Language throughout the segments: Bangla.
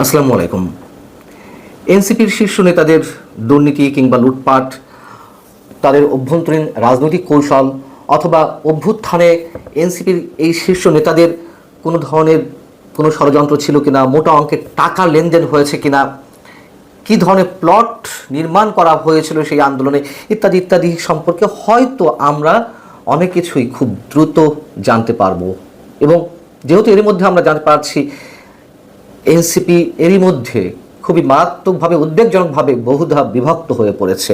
আসসালামু আলাইকুম। এনসিপির শীর্ষ নেতাদের দুর্নীতি কিংবা লুটপাট, তাদের অভ্যন্তরীণ রাজনৈতিক কৌশল অথবা অভ্যুত্থানে এনসিপির এই শীর্ষ নেতাদের কোনো ধরনের কোনো ষড়যন্ত্র ছিল কিনা, মোটা অঙ্কের টাকা লেনদেন হয়েছে কিনা, কী ধরনের প্লট নির্মাণ করা হয়েছিল সেই আন্দোলনে, ইত্যাদি ইত্যাদি সম্পর্কে হয়তো আমরা অনেক কিছুই খুব দ্রুত জানতে পারবো। এবং যেহেতু এর মধ্যে আমরা জানতে পারছি এনসিপি এরই মধ্যে খুবই মারাত্মকভাবে উদ্বেগজনকভাবে বহুধা বিভক্ত হয়ে পড়েছে,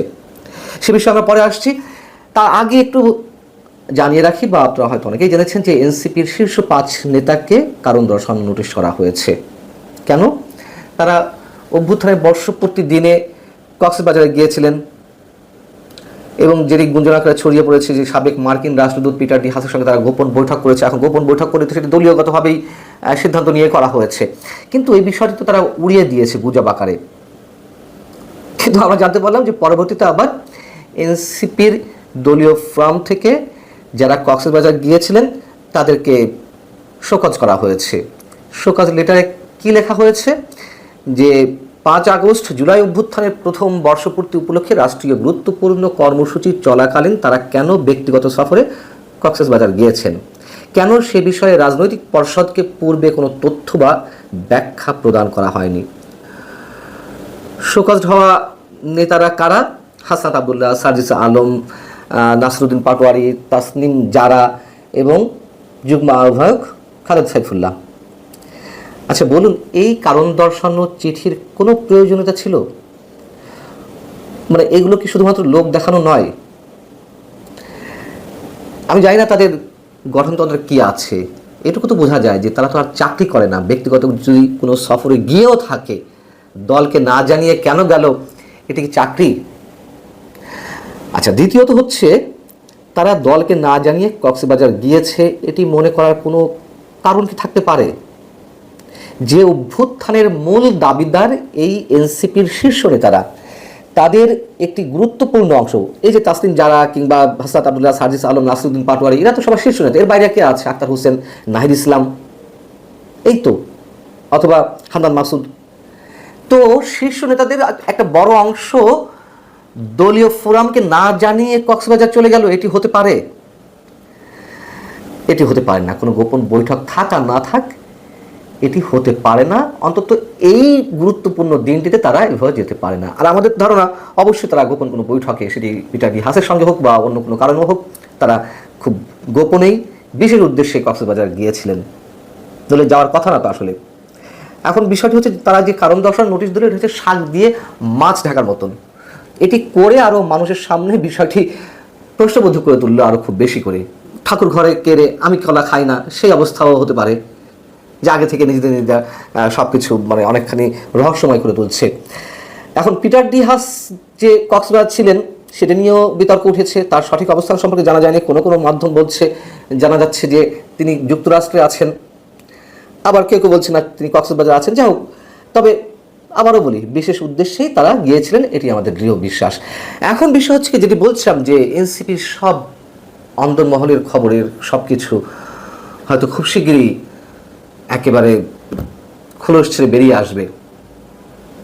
সে বিষয়ে আমরা পরে আসছি। তার আগে একটু জানিয়ে রাখি, বা আপনারা হয়তো অনেকেই জেনেছেন যে এনসিপির শীর্ষ 5 নেতাকে কারণ দর্শান নোটিশ করা হয়েছে। কেন? তারা অভ্যুত্থানের বর্ষপূর্তি দিনে কক্সবাজারে গিয়েছিলেন এবং যেটি গুঞ্জন আকারে ছড়িয়ে পড়েছে যে সাবেক মার্কিন রাষ্ট্রদূত পিটার ডি হাসের সঙ্গে তারা গোপন বৈঠক করেছে। এখন গোপন বৈঠক করে তো সেটা দলীয়গতভাবেই সিদ্ধান্ত নিয়ে করা হয়েছে, কিন্তু এই বিষয়টি তো তারা উড়িয়ে দিয়েছে গুজব আকারে। কিন্তু আমরা জানতে পারলাম যে পরবর্তীতে আবার এনসিপির দলীয় ফার্ম থেকে যারা কক্সবাজার গিয়েছিলেন তাদেরকে শোকজ করা হয়েছে। শোকজ লেটারে কি লেখা হয়েছে যে 5 আগস্ট জুলাই অভ্যুত্থানের প্রথম বর্ষপূর্তি উপলক্ষে রাষ্ট্রীয় গুরুত্বপূর্ণ কর্মসূচি চলাকালীন তারা কেন ব্যক্তিগত সফরে কক্সবাজার গিয়েছেন, কেন সে বিষয়ে রাজনৈতিক পর্ষদকে পূর্বে কোনো তথ্য বা ব্যাখ্যা প্রদান করা হয়নি। শোকজ হওয়া নেতারা কারা? হাসনাত আবদুল্লাহ, সার্জিস আলম, নাসরুদ্দিন পাটোয়ারি, তাসনিম জারা এবং যুগ্ম আহ্বায়ক খালেদ সাইফুল্লাহ। আচ্ছা বলুন, এই কারণ দর্শানো চিঠির কোনো প্রয়োজনীয়তা ছিল? মানে এগুলো কি শুধুমাত্র লোক দেখানো নয়? আমি জানি না তাদের গঠনতন্ত্রে কি আছে, এটুকু তো বোঝা যায় যে তারা তো আর চাকরি করে না। ব্যক্তিগত যদি কোনো সফরে গিয়েও থাকে, দলকে না জানিয়ে কেন গেল, এটি কি চাকরি? আচ্ছা, দ্বিতীয়ত হচ্ছে তারা দলকে না জানিয়ে কক্সবাজার গিয়েছে, এটি মনে করার কোনো কারণ কি থাকতে পারে? যে অভ্যুত্থানের মূল দাবিদার এই এনসিপির শীর্ষ নেতারা, তাদের একটি গুরুত্বপূর্ণ অংশ এই যে তাসনিম জারা কিংবা হাসনাত আবদুল্লাহ, সার্জিস আলম, নাসরুদ্দিন পাটোয়ারি, এরা তো সবার শীর্ষ নেতা। এর বাইরে কে আছে? আক্তার হোসেন, নাহিদ ইসলাম, এই তো, অথবা হামদান মাসুদ। তো শীর্ষ নেতাদের একটা বড় অংশ দলীয় ফোরামকে না জানিয়ে কক্সবাজার চলে গেল, এটি হতে পারে? এটি হতে পারে না। কোনো গোপন বৈঠক থাক আর না থাক, এটি হতে পারে না। অন্তত এই গুরুত্বপূর্ণ দিনটিতে তারা এভাবে যেতে পারে না। আর আমাদের ধারণা অবশ্যই তারা গোপন কোনো বৈঠকে, সেটি পিটার ডি হাসের সঙ্গে হোক বা অন্য কোনো কারণও হোক, তারা খুব গোপনেই বিশেষ উদ্দেশ্যে কক্সবাজার গিয়েছিলেন। দলে যাওয়ার কথা না তো আসলে। এখন বিষয়টি হচ্ছে তারা যে কারণ দর্শান নোটিশ দিলে, এটা হচ্ছে শাক দিয়ে মাছ ঢাকার মতন। এটি করে আরও মানুষের সামনে বিষয়টি প্রশ্নবোধক করে তুললো আরও খুব বেশি করে। ঠাকুর ঘরে কেড়ে আমি কলা খাই না, সেই অবস্থাও হতে পারে যে আগে থেকে নিজেদের নিজেরা সব কিছু মানে অনেকখানি রহস্যময় করে তুলছে। এখন পিটার ডি হাস যে কক্সবাজার ছিলেন সেটা নিয়েও বিতর্ক উঠেছে। তার সঠিক অবস্থান সম্পর্কে জানা যায়নি। কোনো কোনো মাধ্যম বলছে, জানা যাচ্ছে যে তিনি যুক্তরাষ্ট্রে আছেন, আবার কেউ কেউ বলছে না তিনি কক্সবাজার আছেন। যাই হোক, তবে আবারও বলি, বিশেষ উদ্দেশ্যেই তারা গিয়েছিলেন, এটি আমাদের দৃঢ় বিশ্বাস। এখন বিষয় হচ্ছে যেটি বলছিলাম যে এনসিপির সব অন্দরমহলের খবরের সব কিছু হয়তো খুব শীঘ্রই একেবারে খোলস ছেড়ে বেরিয়ে আসবে।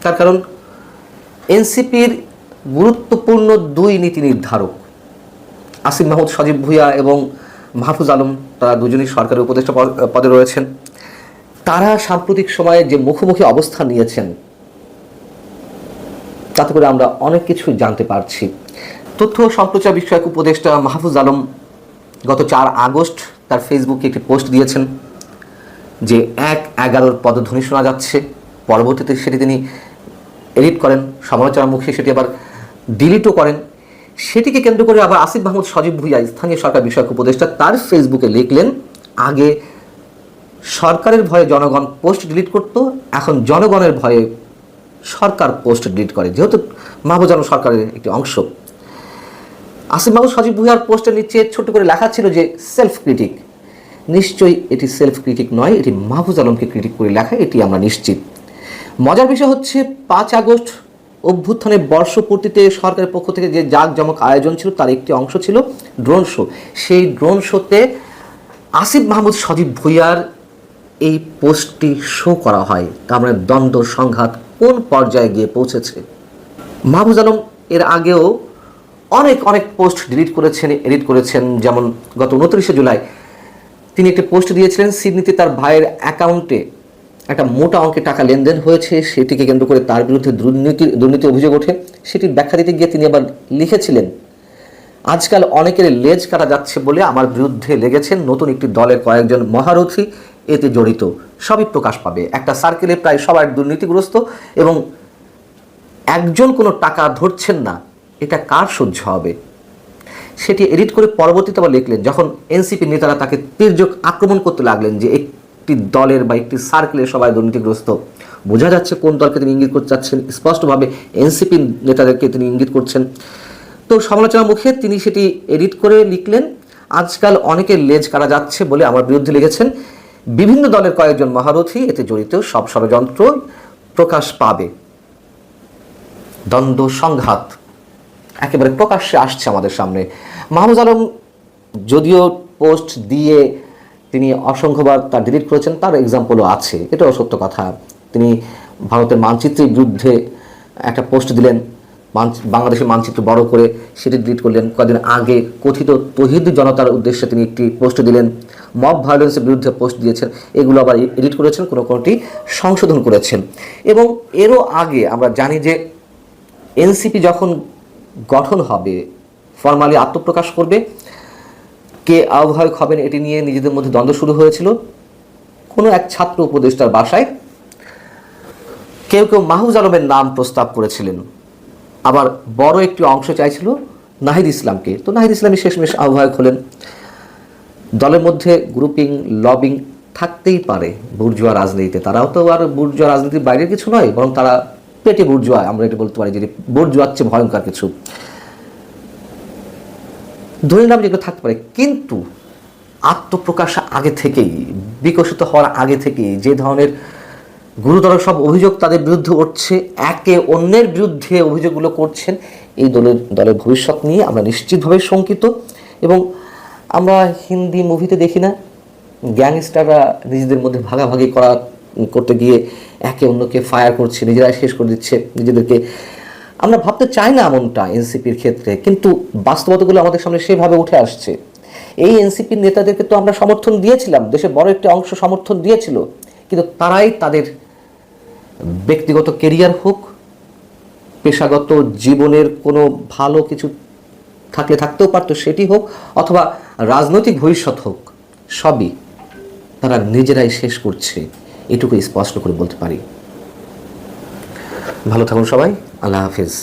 তার কারণ এনসিপির গুরুত্বপূর্ণ 2 নীতি নির্ধারক আসিফ মাহমুদ সজীব ভুঁইয়া এবং মাহফুজ আলম, তারা দুজনই সরকারি উপদেষ্টা পদে রয়েছেন। তারা সাম্প্রতিক সময়ে যে মুখোমুখি অবস্থান নিয়েছেন, তাতে করে আমরা অনেক কিছু জানতে পারছি। তথ্য সম্প্রচার বিষয়ক উপদেষ্টা মাহফুজ আলম গত 4 আগস্ট তার ফেসবুকে একটি পোস্ট দিয়েছেন যে 1-11 পদধ্বনি শোনা যাচ্ছে। পরবর্তীতে সেটি তিনি এডিট করেন, সমালোচনার মুখে সেটি আবার ডিলিটও করেন। সেটিকে কেন্দ্র করে আবার আসিফ মাহমুদ সজীব ভুঁইয়া, স্থানীয় সরকার বিষয়ক উপদেষ্টা, তার ফেসবুকে লিখলেন, আগে সরকারের ভয়ে জনগণ পোস্ট ডিলিট করত, এখন জনগণের ভয়ে সরকার পোস্ট ডিলিট করে, যেহেতু মাহফুজ আলম সরকারের একটি অংশ। আসিফ মাহমুদ সজীব ভুঁইয়ার পোস্টের নিচে ছোট্ট করে লেখা ছিল যে সেলফ ক্রিটিক। নিশ্চয়ই এটি সেলফ ক্রিটিক নয়, এটি মাহফুজ আলমকে ক্রিটিক করে লেখা, এটি আমরা নিশ্চিত। মজার বিষয় হচ্ছে 5 আগস্ট অভ্যুত্থানের বর্ষপূর্তিতে সরকারের পক্ষ থেকে যে জাঁকজমক আয়োজন ছিল তার একটি অংশ ছিল ড্রোন শো। সেই ড্রোন শোতে আসিফ মাহমুদ সজীব ভুঁইয়ার এই পোস্টটি শো করা হয়, তার মানে দ্বন্দ্ব সংঘাত কোন পর্যায়ে গিয়ে পৌঁছেছে। মাহফুজ আলম এর আগেও অনেক অনেক পোস্ট ডিলিট করেছেন, এডিট করেছেন। যেমন গত 29শে জুলাই তিনি একটি পোস্ট দিয়েছিলেন, সিডনিতে তার ভাইয়ের অ্যাকাউন্টে একটা মোটা অঙ্কের টাকা লেনদেন হয়েছে, সেটিকে কেন্দ্র করে তার বিরুদ্ধে দুর্নীতি অভিযোগ ওঠে। সেটি ব্যাখ্যা দিতে গিয়ে তিনি আবার লিখেছিলেন, আজকাল অনেকের লেজ কাটা যাচ্ছে বলে আমার বিরুদ্ধে লেগেছেন নতুন একটি দলের কয়েকজন মহারথী এতে জড়িত, সবই প্রকাশ পাবে। একটা সার্কেলে প্রায় সবাই দুর্নীতিগ্রস্ত এবং একজন কোনো টাকা ধরছেন না, এটা কার সহ্য হবে। সেটি এডিট করে পরবর্তীতে আবার লিখলেন, যখন এনসিপি নেতারা তাকে তীর্যক আক্রমণ করতে লাগলেন যে একটি দলের বা একটি সার্কেলের সবাই দুর্নীতিগ্রস্ত, বোঝা যাচ্ছে কোন দলকে তিনি ইঙ্গিত করতে চাচ্ছেন, স্পষ্টভাবে এনসিপি নেতাদেরকে তিনি ইঙ্গিত করছেন। তো সমালোচনার মুখে তিনি সেটি এডিট করে লিখলেন, আজকাল অনেকের লেজ কাটা যাচ্ছে বলে আমার বিরুদ্ধে লিখেছেন বিভিন্ন দলের কয়েকজন মহারথী এতে জড়িত, সব ষড়যন্ত্র প্রকাশ পাবে। দ্বন্দ্ব সংঘাত একেবারে প্রকাশ্যে আসছে আমাদের সামনে। মাহফুজ আলম যদিও পোস্ট দিয়ে তিনি অসংখ্যবার তা ডিলিট করেছেন, তার এক্সাম্পলও আছে, এটাও সত্য কথা। তিনি ভারতের মানচিত্রের বিরুদ্ধে একটা পোস্ট দিলেন, বাংলাদেশের মানচিত্র বড় করে সেটি ডিলিট করলেন। কয়েকদিন আগে কথিত তৌহিদি জনতার উদ্দেশ্যে তিনি একটি পোস্ট দিলেন, মব ভায়োলেন্সের বিরুদ্ধে পোস্ট দিয়েছেন, এগুলো আবার এডিট করেছেন, কোনোটি সংশোধন করেছেন। এবং এরও আগে আমরা জানি যে এনসিপি যখন গঠন হবে, ফরমালি আত্মপ্রকাশ করবে, কে আহ্বায়ক হবেন এটি নিয়ে নিজেদের মধ্যে দ্বন্দ্ব শুরু হয়েছিল। কোনো এক ছাত্র উপদেষ্টার বাসায় কেউ কেউ মাহফুজ আলমের নাম প্রস্তাব করেছিলেন, আবার বড় একটি অংশ চাইছিল নাহিদ ইসলামকে। তো নাহিদ ইসলামই শেষমেশ আহ্বায়ক হলেন। দলের মধ্যে গ্রুপিং, লবিং থাকতেই পারে বুর্জোয়া রাজনীতিতে, তারাও তো আর বুর্জোয়া রাজনীতির বাইরের কিছু নয়, বরং তারা পেটে বুর্জোয়া, আমরা এটা বলতে পারি যে বুর্জোয়ার চেয়ে ভয়ঙ্কর কিছু। ধরে নিলাম যেগুলো থাকতে পারে, কিন্তু আত্মপ্রকাশ আগে থেকেই, বিকশিত হওয়ার আগে থেকেই যে ধরনের গুরুতর সব অভিযোগ তাদের বিরুদ্ধে উঠছে, একে অন্যের বিরুদ্ধে অভিযোগগুলো করছেন, এই দলের ভবিষ্যৎ নিয়ে আমরা নিশ্চিতভাবে শঙ্কিত। এবং আমরা হিন্দি মুভিতে দেখি না, গ্যাংস্টাররা নিজেদের মধ্যে ভাগাভাগি করতে গিয়ে একে অন্যকে ফায়ার করছে, নিজেরাই শেষ করে দিচ্ছে নিজেদেরকে। আমরা ভাবতে চাই না এমনটা এনসিপির ক্ষেত্রে, কিন্তু বাস্তবতাগুলো আমাদের সামনে সেভাবে উঠে আসছে। এই এনসিপির নেতাদেরকে তো আমরা সমর্থন দিয়েছিলাম, দেশের বড় একটি অংশ সমর্থন দিয়েছিল, কিন্তু তারাই তাদের ব্যক্তিগত কেরিয়ার হোক, পেশাগত জীবনের কোনো ভালো কিছু থাকতেও পারতো সেটি হোক, অথবা রাজনৈতিক ভবিষ্যৎ হোক, সবই তারা নিজেরাই শেষ করছে, এটুকু স্পষ্ট করে বলতে পারি। ভালো থাকুন সবাই, আল্লাহ হাফিজ।